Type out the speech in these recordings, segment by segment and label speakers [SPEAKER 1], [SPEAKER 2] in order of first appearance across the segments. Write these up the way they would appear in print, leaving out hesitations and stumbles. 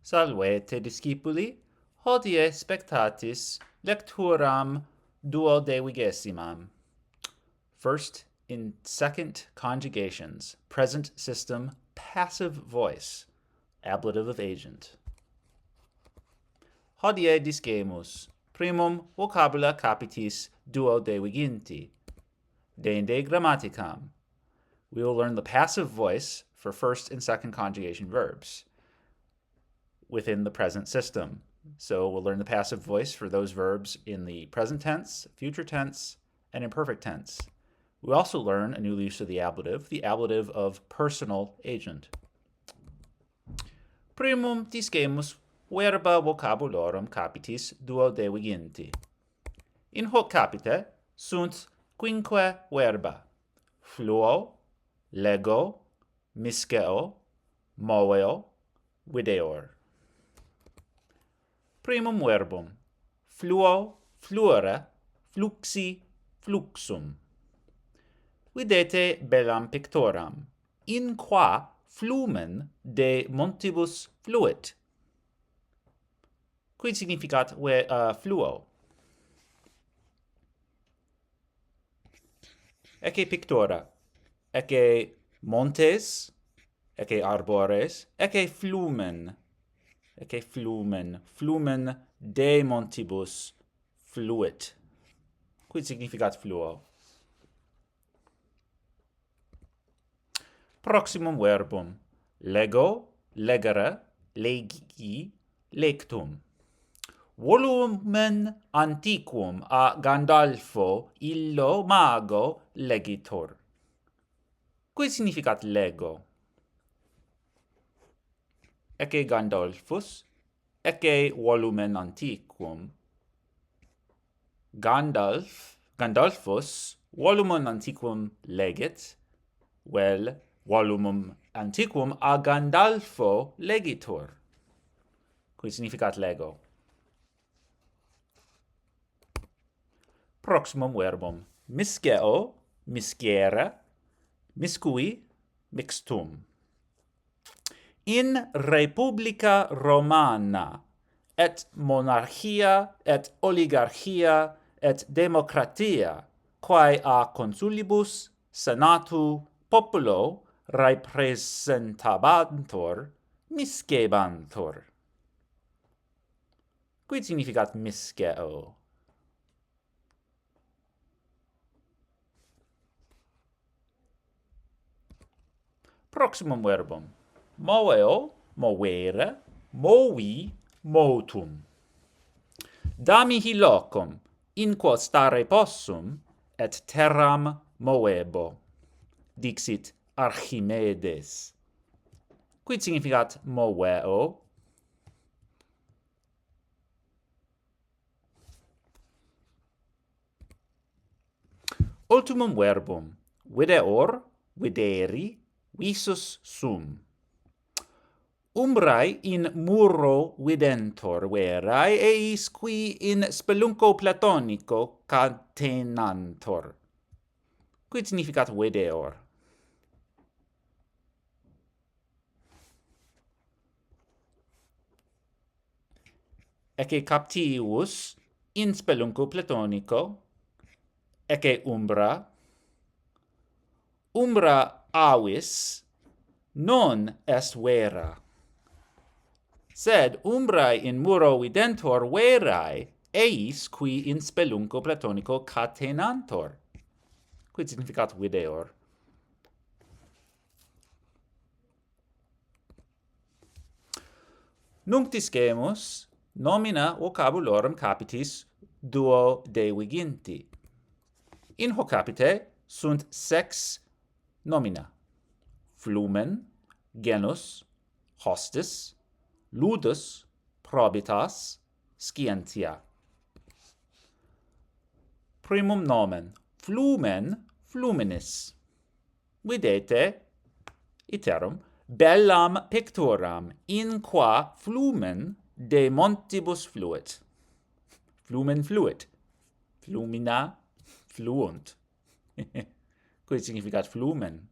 [SPEAKER 1] Salvete discipuli, hodie spectatis lecturam duodēvigesimam. First in second conjugations, present system, passive voice, ablative of agent. Hodie discemus, primum vocabula capitis duodēviginti, deinde grammaticam. We will learn the passive voice for first and second conjugation verbs within the present system. So we'll learn the passive voice for those verbs in the present tense, future tense, and imperfect tense. We also learn a new use of the ablative of personal agent. Primum discemus verba vocabulorum capitis duodēviginti. In hoc capite sunt quinque verba: fluo, lego, misceo, moveo, videor. Primum verbum: fluo, fluere, fluxi, fluxum. Videte bellam pictoram, in qua flumen de montibus fluit. Quid significat fluo? Ecce pictora, ecce montes, ecce arbores, ecce flumen, flumen de montibus fluit. Quid significat fluo? Proximum verbum: lego, legere, legi, lectum. Volumen antiquum a Gandalfo illo mago legitor. Quid significat lego? Ecce Gandalfus, ecce volumen antiquum. Gandalfus volumen antiquum legit, vel volumum antiquum a Gandalfo legitor. Quid significat lego? Proximum verbum: misceo, miscere, miscui, mixtum. In Republica Romana et monarchia et oligarchia et democratia, quae a consulibus senatu populo representabantur, miscebantur. Quid significat misceo? Proximum verbum: moveo, movere, movi, motum. Da mihi locum, in quo stare possum, et terram moebo. Dixit Archimedes. Quid significat moveo? Ultimum verbum: videor, videri, visus sum. Umbrae in muro videntor verae, eis qui in spelunco platonico catenantor. Quid significat videor? Ecce captivus in spelunco platonico, ecce umbra. Umbra avis non est vera, sed umbrae in muro videntor verae, eis qui in spelunco platonico catenantor. Quid significat videor? Nunc discemus nomina vocabulorum capitis duodēviginti. In hoc capite sunt sex nomina: flumen, genus, hostis, ludus, probitas, scientia. Primum nomen: flumen, fluminis. Videte iterum bellam pictoram, in qua flumen de montibus fluit. Flumen fluit. Flumina fluunt. Quid significat flumen?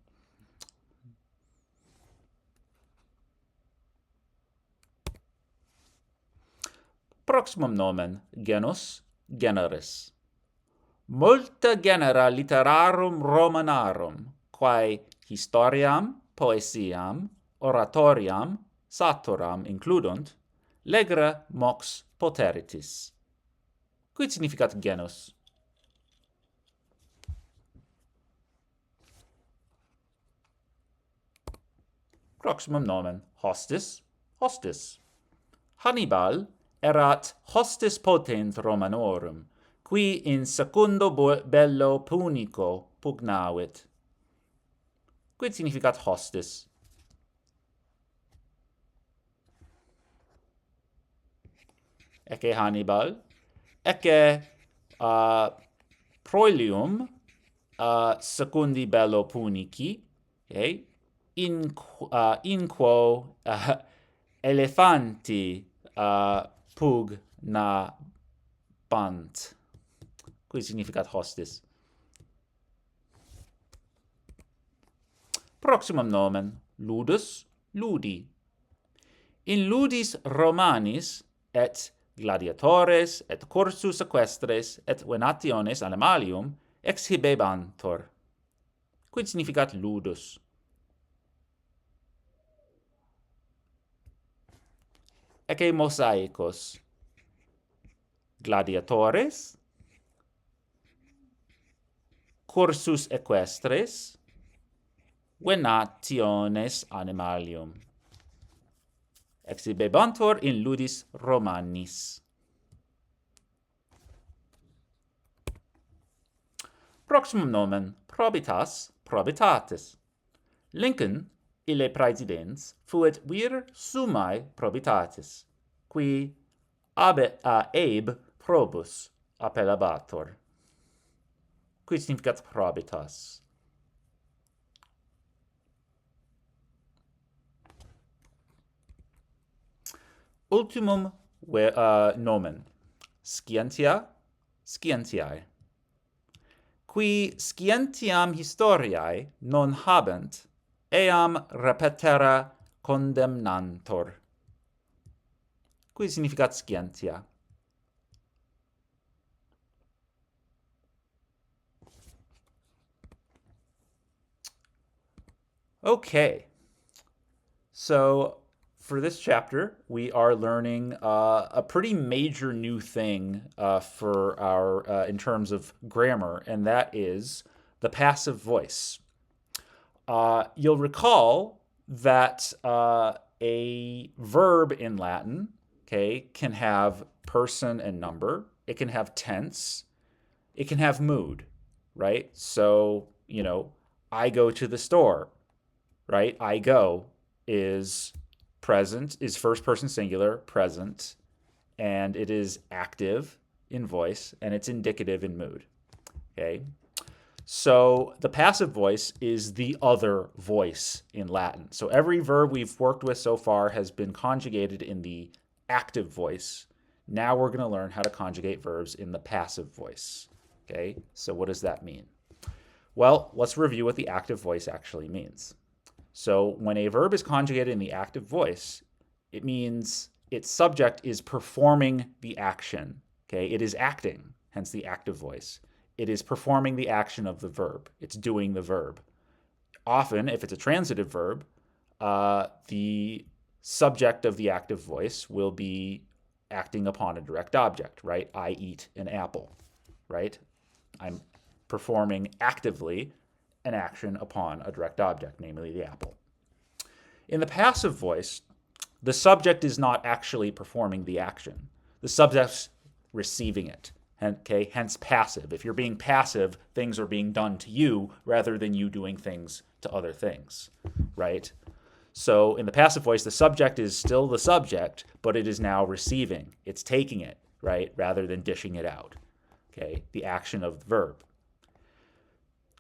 [SPEAKER 1] Proximum nomen, genus, generis. Multa genera literarum Romanarum, quae historiam, poesiam, oratoriam, saturam includunt, legere mox poteritis. Quid significat genus? Proximum nomen, hostis, hostis. Hannibal erat hostis potens Romanorum, qui in secundo bello Punico pugnavit. Quid significat hostis? Ecce Hannibal, ecce proilium secundi bello Punici, okay? In quo elephanti pugnabant. Quid significat hostis? Proximum nomen, ludus, ludi. In ludis Romanis et gladiatores et cursus equestres et venationes animalium exhibebantur. Quid significat ludus? Ecce mosaicos. Gladiatores, cursus equestres, venationes animalium. Exhibebantur in ludis Romanis. Proximum nomen, probitas, probitatis. Lincoln, ille praesidens, fuit vir summae probitatis, qui ab probus appellabatur. Quid significat probitas? Ultimum nomen, scientia, scientiae. Qui scientiam historiae non habent, eam repetera condemnantur. Quid significat scientia? Okay, so for this chapter, we are learning a pretty major new thing for our in terms of grammar, and that is the passive voice. You'll recall that a verb in Latin, okay, can have person and number. It can have tense. It can have mood, right? So, I go to the store, right? I go is present, is first person singular, present, and it is active in voice, and it's indicative in mood, okay? So the passive voice is the other voice in Latin. So every verb we've worked with so far has been conjugated in the active voice. Now we're going to learn how to conjugate verbs in the passive voice, okay? So what does that mean? Well, let's review what the active voice actually means. So when a verb is conjugated in the active voice, it means its subject is performing the action. Okay, it is acting, hence the active voice. It is performing the action of the verb. It's doing the verb. Often, if it's a transitive verb, the subject of the active voice will be acting upon a direct object, right? I eat an apple, right? I'm performing actively an action upon a direct object, namely the apple. In the passive voice, the subject is not actually performing the action. The subject's receiving it, okay? Hence passive. If you're being passive, things are being done to you rather than you doing things to other things, right? So in the passive voice, the subject is still the subject, but it is now receiving. It's taking it, right, rather than dishing it out, okay? The action of the verb.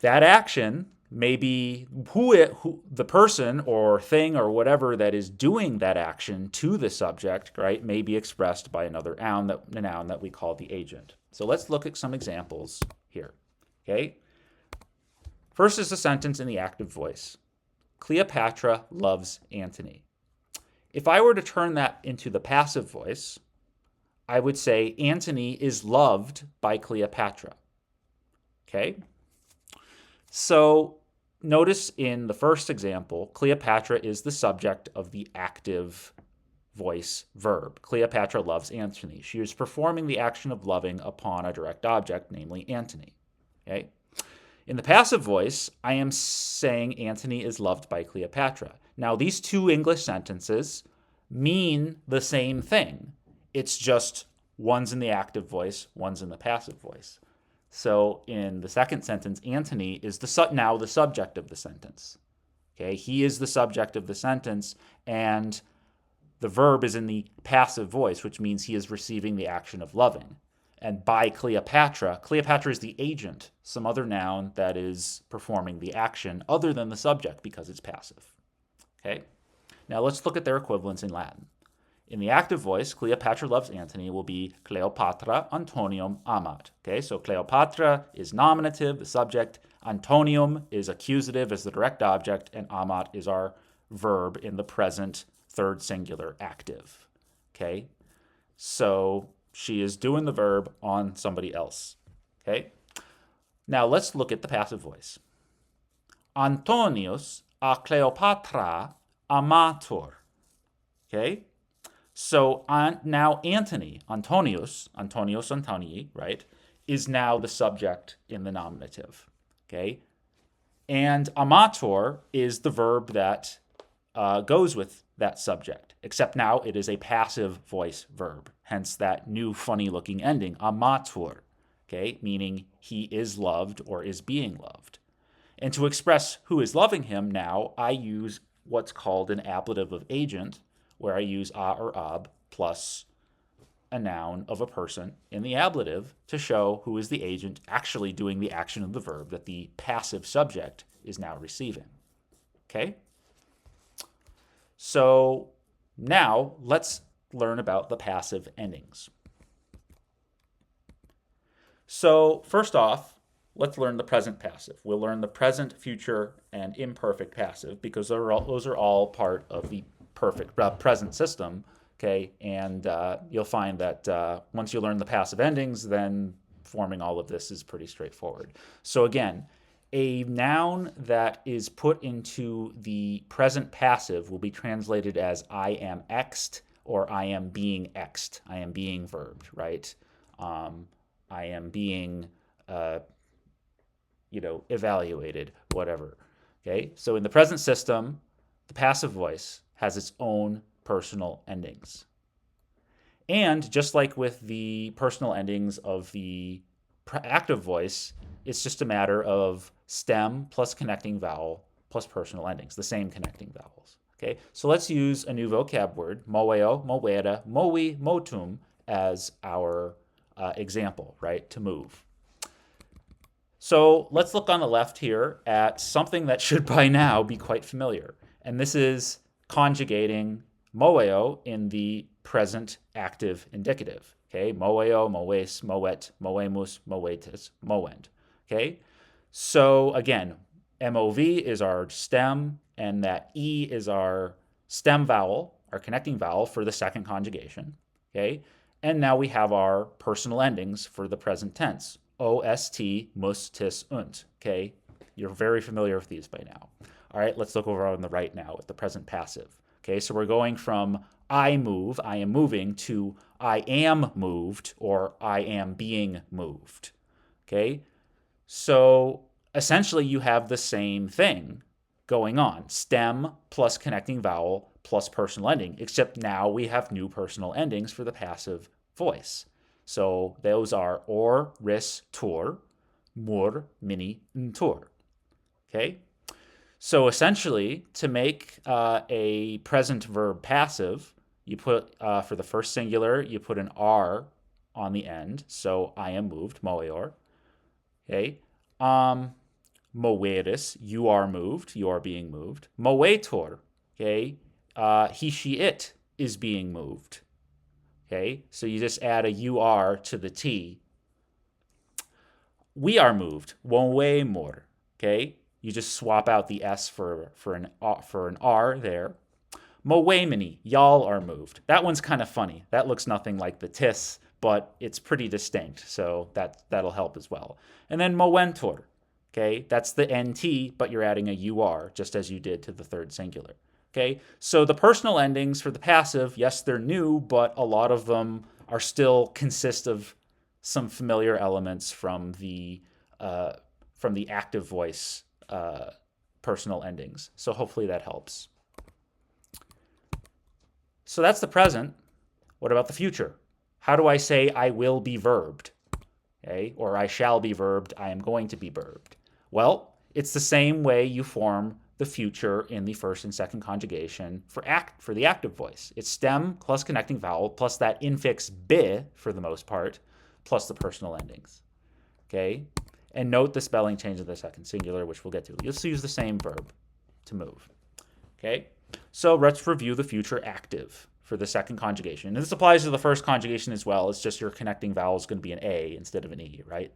[SPEAKER 1] That action may be who the person or thing or whatever that is doing that action to the subject, right, may be expressed by another noun that we call the agent. So let's look at some examples here, okay? First is a sentence in the active voice. Cleopatra loves Antony. If I were to turn that into the passive voice, I would say Antony is loved by Cleopatra. Okay? So notice in the first example, Cleopatra is the subject of the active voice verb. Cleopatra loves Antony. She is performing the action of loving upon a direct object, namely Antony. Okay? In the passive voice, I am saying Antony is loved by Cleopatra. Now, these two English sentences mean the same thing. It's just one's in the active voice, one's in the passive voice. So in the second sentence, Antony is now the subject of the sentence. Okay, he is the subject of the sentence, and the verb is in the passive voice, which means he is receiving the action of loving. And by Cleopatra, Cleopatra is the agent, some other noun that is performing the action other than the subject because it's passive. Okay? Now let's look at their equivalents in Latin. In the active voice, Cleopatra loves Antony will be Cleopatra Antonium amat. Okay, so Cleopatra is nominative, the subject. Antonium is accusative as the direct object, and amat is our verb in the present third singular active. Okay, so she is doing the verb on somebody else. Okay, now let's look at the passive voice. Antonius a Cleopatra amator. Okay. So now Antony, Antonius, Antonii, right, is now the subject in the nominative, okay? And amator is the verb that goes with that subject, except now it is a passive voice verb, hence that new funny-looking ending, amator, okay, meaning he is loved or is being loved. And to express who is loving him now, I use what's called an ablative of agent, where I use a or ab plus a noun of a person in the ablative to show who is the agent actually doing the action of the verb that the passive subject is now receiving. Okay? So now let's learn about the passive endings. So first off, let's learn the present passive. We'll learn the present, future, and imperfect passive because those are all part of the present system, okay? And you'll find that once you learn the passive endings, then forming all of this is pretty straightforward. So again, a noun that is put into the present passive will be translated as I am xed or I am being xed. I am being verbed, right? I am being, evaluated, whatever. Okay, so in the present system, the passive voice has its own personal endings. And just like with the personal endings of the active voice, it's just a matter of stem plus connecting vowel plus personal endings, the same connecting vowels. Okay, so let's use a new vocab word, moeo, moeda, movi, motum, as our example, right, to move. So let's look on the left here at something that should by now be quite familiar. And this is conjugating moeo in the present active indicative. Okay, moeo, moes, moet, moemus, moetis, moend. Okay, so again, MOV is our stem, and that E is our stem vowel, our connecting vowel for the second conjugation. Okay, and now we have our personal endings for the present tense. OST, mus, tis, und. Okay, you're very familiar with these by now. All right, let's look over on the right now at the present passive. Okay, so we're going from I move, I am moving, to I am moved, or I am being moved. Okay, so essentially you have the same thing going on. Stem plus connecting vowel plus personal ending, except now we have new personal endings for the passive voice. So those are or, ris, tor, mur, mini, ntor. Okay? So essentially, to make a present verb passive, you put, for the first singular, you put an R on the end. So I am moved, moeor. Okay? Moveris, you are moved, you are being moved. Moetor, okay? He, she, it is being moved. Okay, so you just add a UR to the T. We are moved, more. Okay, you just swap out the S for an R there. Mowemini, y'all are moved. That one's kind of funny. That looks nothing like the tis, but it's pretty distinct, so that'll help as well. And then mowentor, okay? That's the NT, but you're adding a UR, just as you did to the third singular, okay? So the personal endings for the passive, yes, they're new, but a lot of them are still consist of some familiar elements from the active voice personal endings. So hopefully that helps. So that's the present. What about the future? How do I say I will be verbed? Okay, or I shall be verbed, I am going to be verbed. Well, it's the same way you form the future in the first and second conjugation for the active voice. It's stem plus connecting vowel plus that infix be for the most part, plus the personal endings. Okay? And note the spelling change of the second singular, which we'll get to. You'll use the same verb to move. Okay? So let's review the future active for the second conjugation. And this applies to the first conjugation as well. It's just your connecting vowel is going to be an A instead of an E, right?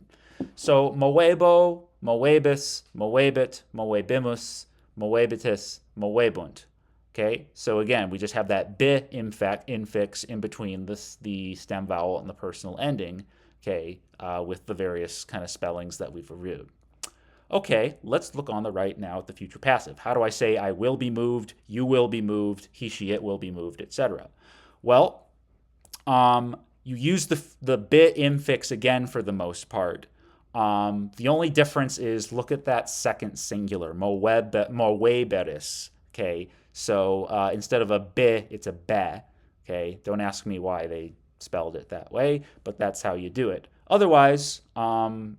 [SPEAKER 1] So mowebo, mowebis, mowebit, mowebimus, mowebitis, mowebunt. Okay? So again, we just have that bi infix in between the stem vowel and the personal ending, okay, with the various kind of spellings that we've reviewed. Okay, let's look on the right now at the future passive. How do I say I will be moved, you will be moved, he, she, it will be moved, etc.? Well, you use the bit infix again for the most part. The only difference is look at that second singular, moweberis. Okay, so instead of a bi, it's a be. Okay, don't ask me why they spelled it that way, but that's how you do it. Otherwise,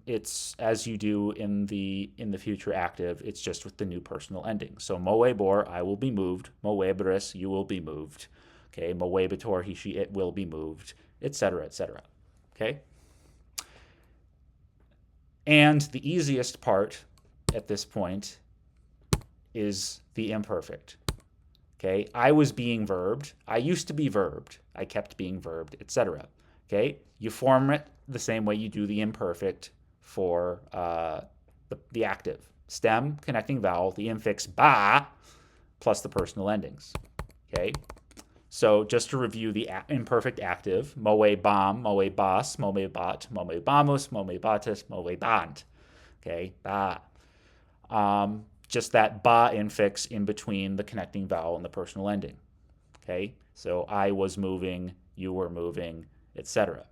[SPEAKER 1] it's as you do in the future active. It's just with the new personal ending. So mowebor, I will be moved. Moweberis, you will be moved. Okay, mowebetor, he, she, it will be moved, etc., etc. Okay. And the easiest part at this point is the imperfect. Okay, I was being verbed. I used to be verbed. I kept being verbed, etc. Okay, you form it the same way you do the imperfect for the active. Stem, connecting vowel, the infix ba, plus the personal endings. Okay, so just to review the imperfect active, moe bam, moe bas, moe bat, moe bamus, moe batis, moe bant. Okay, ba. Just that ba infix in between the connecting vowel and the personal ending. Okay, so I was moving, you were moving, etc.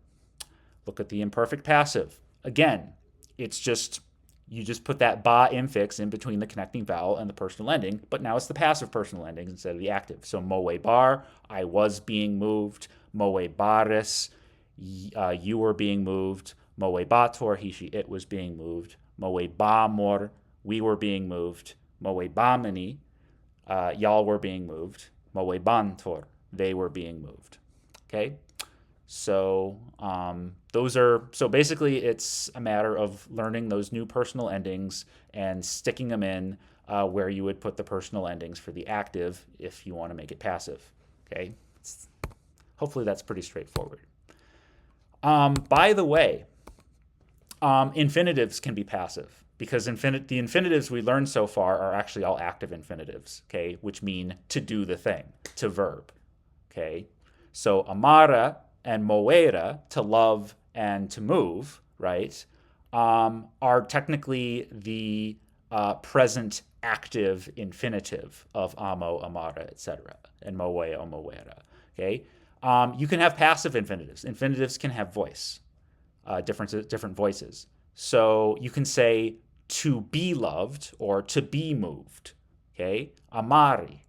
[SPEAKER 1] Look at the imperfect passive. Again, it's just, you just put that ba infix in between the connecting vowel and the personal ending, but now it's the passive personal endings instead of the active. So moe bar, I was being moved. Moe baris, you were being moved. Moe bator, he, she, it was being moved. Moe bamor, we were being moved. Moe bamini, y'all were being moved. Moe bantor, they were being moved. Okay? So so basically it's a matter of learning those new personal endings and sticking them in where you would put the personal endings for the active if you want to make it passive. Okay? Hopefully that's pretty straightforward. By the way, infinitives can be passive because the infinitives we learned so far are actually all active infinitives, okay, which mean to do the thing, to verb. Okay? So amara and moera, to love and to move, right, are technically the present active infinitive of amo, amara, etc., and moeo, moera. Okay, you can have passive infinitives. Infinitives can have voice, different voices. So you can say to be loved or to be moved. Okay, amari,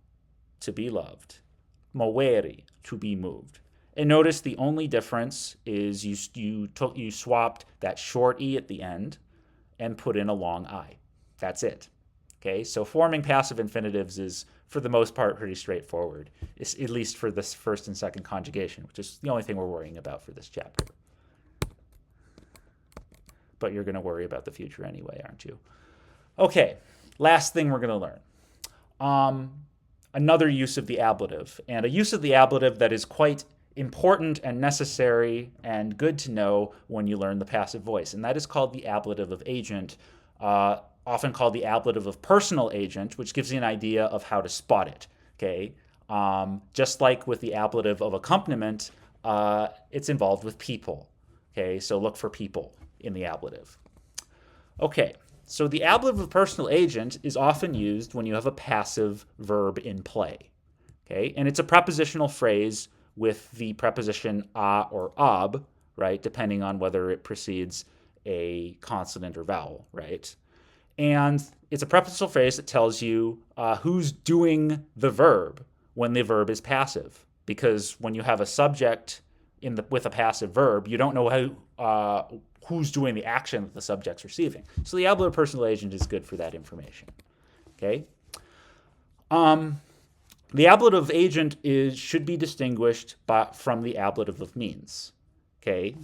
[SPEAKER 1] to be loved. Moeri, to be moved. And notice the only difference is you swapped that short E at the end and put in a long I. That's it. Okay, so forming passive infinitives is, for the most part, pretty straightforward, at least for this first and second conjugation, which is the only thing we're worrying about for this chapter. But you're going to worry about the future anyway, aren't you? Okay, last thing we're going to learn. Another use of the ablative, and a use of the ablative that is quite important and necessary and good to know when you learn the passive voice, and that is called the ablative of agent, often called the ablative of personal agent, which gives you an idea of how to spot it. Okay, Just like with the ablative of accompaniment, it's involved with people. Okay, so look for people in the ablative. Okay, so the ablative of personal agent is often used when you have a passive verb in play. Okay, and it's a prepositional phrase with the preposition a or ab, right, depending on whether it precedes a consonant or vowel, right? And it's a prepositional phrase that tells you who's doing the verb when the verb is passive. Because when you have a subject with a passive verb, you don't know who's doing the action that the subject's receiving. So the ablative personal agent is good for that information. Okay. The ablative agent should be distinguished from the ablative of means. Okay.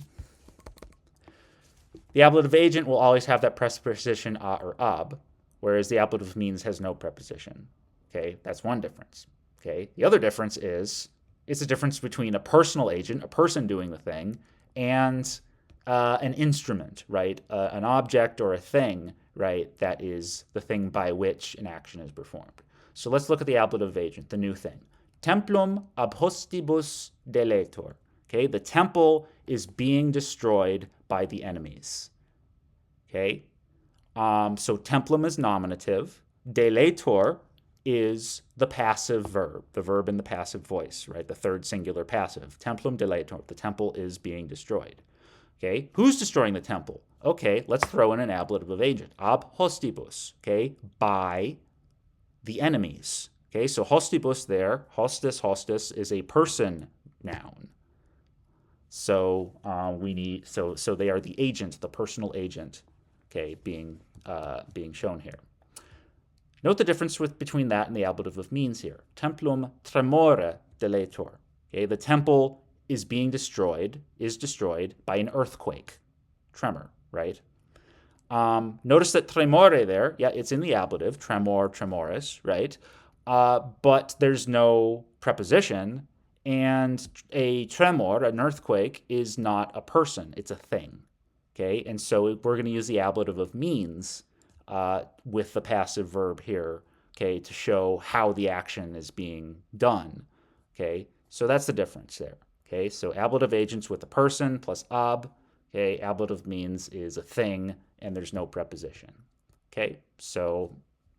[SPEAKER 1] The ablative agent will always have that preposition a or ab, whereas the ablative of means has no preposition. Okay, that's one difference. Okay, the other difference is it's a difference between a personal agent, a person doing the thing, and an instrument, right? An object or a thing, right? That is the thing by which an action is performed. So let's look at the ablative agent, the new thing. Templum ab hostibus deletur. Okay, the temple is being destroyed by the enemies. Okay, so templum is nominative. Deletur is the passive verb, the verb in the passive voice, right? The third singular passive. Templum deletur, the temple is being destroyed. Okay, who's destroying the temple? Okay, let's throw in an ablative of agent. Ab hostibus, okay, by the enemies. Okay, so hostibus there, hostis is a person noun. So so they are the agent, the personal agent, okay, being shown here. Note the difference between that and the ablative of means here. Templum tremore deletur. Okay, the temple is destroyed by an earthquake, tremor, right? Notice that tremore there, yeah, it's in the ablative, tremor, tremoris, right? But there's no preposition. And a tremor, an earthquake, is not a person. It's a thing. Okay, and so we're going to use the ablative of means with the passive verb here, okay, to show how the action is being done. Okay, so that's the difference there. Okay, so ablative agents with a person plus ab. Okay, ablative means is a thing, and there's no preposition. Okay, so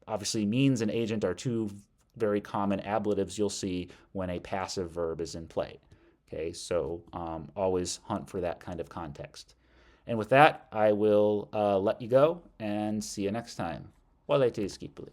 [SPEAKER 1] obviously means and agent are two very common ablatives you'll see when a passive verb is in play. Okay, so always hunt for that kind of context. And with that, I will let you go and see you next time. Duodēvigesima.